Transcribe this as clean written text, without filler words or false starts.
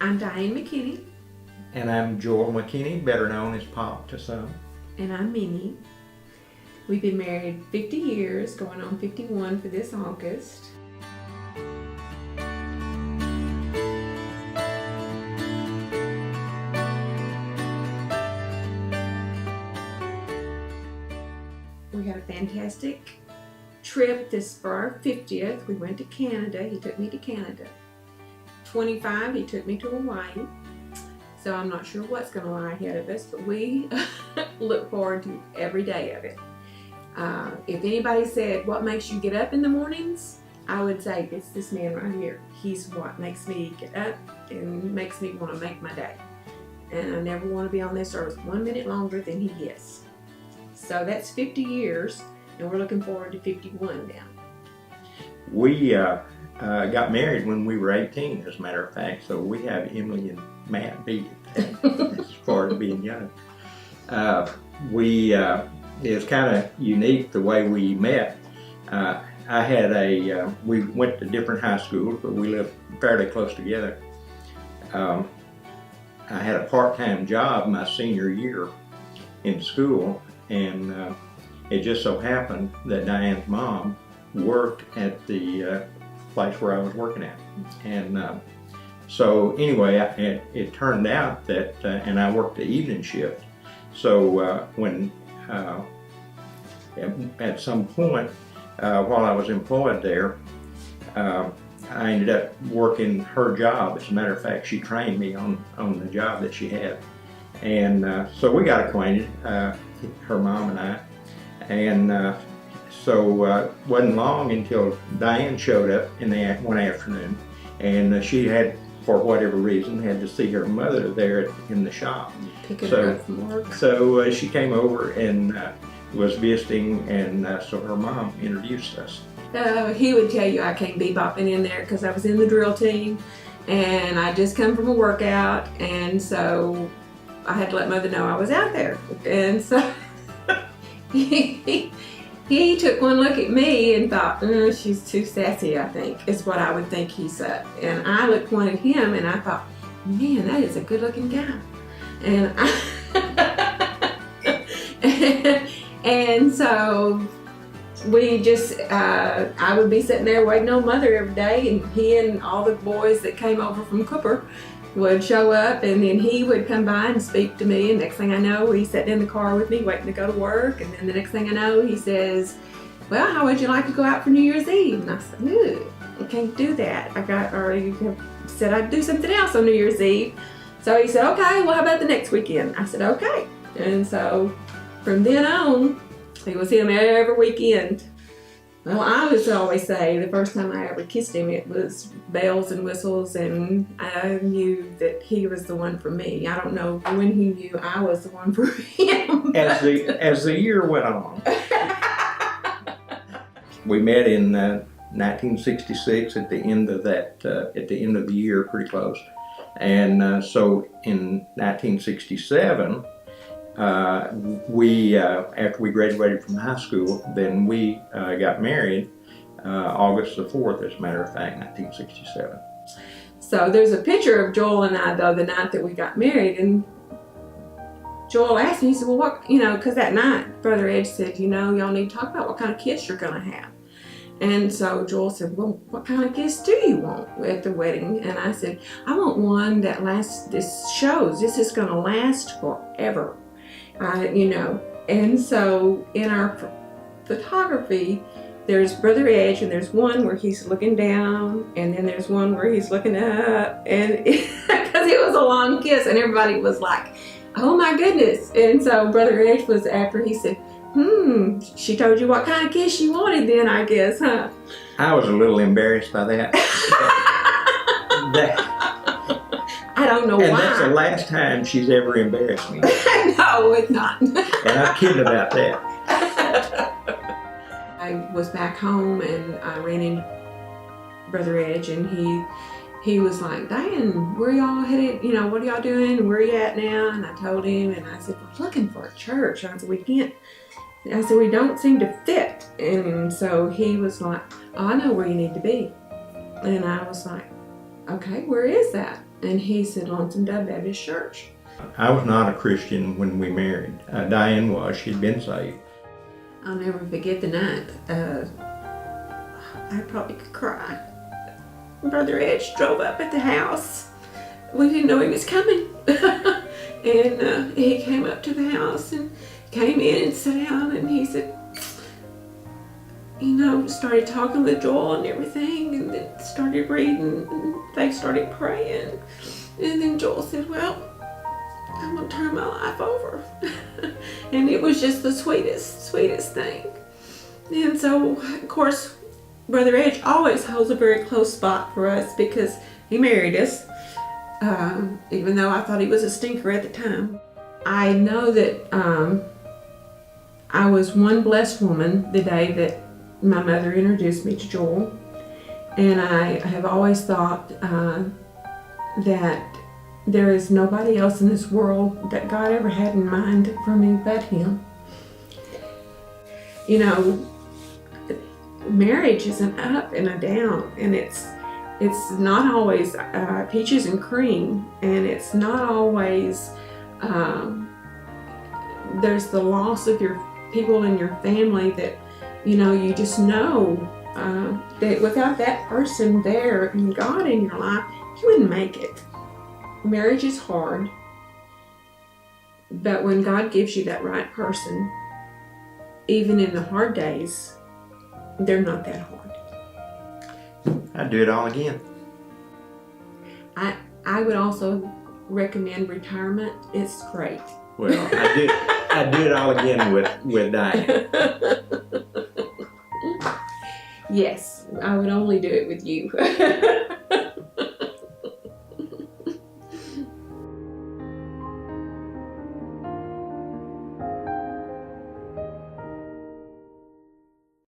I'm Diane McKinney. And I'm Joel McKinney, better known as Pop to some. And I'm Minnie. We've been married 50 years, going on 51 for this August. We had a fantastic trip for our 50th. We went to Canada. He took me to Canada. 25, he took me to Hawaii. So I'm not sure what's going to lie ahead of us, but we look forward to every day of it. If anybody said, what makes you get up in the mornings? I would say it's this man right here. He's what makes me get up and makes me want to make my day. And I never want to be on this earth 1 minute longer than he is. So that's 50 years, and we're looking forward to 51 now. We got married when we were 18, as a matter of fact, so we have Emily and Matt beat it as far as being young. It's kind of unique the way we met. We went to different high schools, but we lived fairly close together. I had a part-time job my senior year in school, and it just so happened that Diane's mom worked at the place where I was working at. And so anyway, it turned out that, and I worked the evening shift. So when at some point while I was employed there, I ended up working her job. As a matter of fact, she trained me on the job that she had. And so we got acquainted, her mom and I. And so it wasn't long until Diane showed up one afternoon, and she had, for whatever reason, had to see her mother there in the shop. Picking her up from work. So she came over and was visiting, and so her mom introduced us. He would tell you I can't be bopping in there because I was in the drill team, and I just come from a workout, and so I had to let Mother know I was out there. And so he took one look at me and thought, she's too sassy, I think, is what I would think he said. And I looked one at him and I thought, man, that is a good looking guy. And so we just, I would be sitting there waiting on Mother every day, and he and all the boys that came over from Cooper would show up, and then he would come by and speak to me, and next thing I know, he's sitting in the car with me waiting to go to work, and then the next thing I know, he says, well, how would you like to go out for New Year's Eve? And I said, ew, I can't do that. You said I'd do something else on New Year's Eve. So he said, okay, well, how about the next weekend? I said, okay. And so from then on, it was him every weekend. Well, I would always say the first time I ever kissed him, it was bells and whistles, and I knew that he was the one for me. I don't know when he knew I was the one for him. As the year went on, we met in 1966 at the end of the year, pretty close. And so in 1967. After we graduated from high school, then we got married August the 4th, as a matter of fact, 1967. So there's a picture of Joel and I, though, the night that we got married, and Joel asked me, he said, well, what, because that night, Brother Edge said, y'all need to talk about what kind of kiss you're going to have. And so Joel said, well, what kind of kiss do you want at the wedding? And I said, I want one that lasts, this is going to last forever. And so in our photography, there's Brother Edge, and there's one where he's looking down, and then there's one where he's looking up, and because it was a long kiss, and everybody was like, oh my goodness. And so Brother Edge was, after he said, she told you what kind of kiss she wanted then, I guess, huh? I was a little embarrassed by that. I don't know why. And that's the last time she's ever embarrassed me. No, it's not. And I'm kidding about that. I was back home, and I ran into Brother Edge, and he was like, Diane, where y'all headed? What are y'all doing? Where are you at now? And I told him, and I said, we're looking for a church. I said, we don't seem to fit. And so he was like, oh, I know where you need to be. And I was like, okay, where is that? And he said, Lonesome Dove Baptist Church. I was not a Christian when we married. Diane was. She'd been saved. I'll never forget the night. I probably could cry. Brother Edge drove up at the house. We didn't know he was coming. And he came up to the house and came in and sat down, and he said, started talking with Joel and everything, and then started reading, and they started praying. And then Joel said, well, I'm gonna turn my life over. And it was just the sweetest thing. And so, of course, Brother Edge always holds a very close spot for us because he married us, even though I thought he was a stinker at the time. I know that I was one blessed woman the day that my mother introduced me to Joel, and I have always thought that there is nobody else in this world that God ever had in mind for me but him. Marriage is an up and a down, and it's not always peaches and cream, and it's not always there's the loss of your people in your family that you just know that without that person there and God in your life, you wouldn't make it. Marriage is hard, but when God gives you that right person, even in the hard days, they're not that hard. I'd do it all again. I would also recommend retirement. It's great. Well, I'd do it all again with Diane. Yes, I would only do it with you.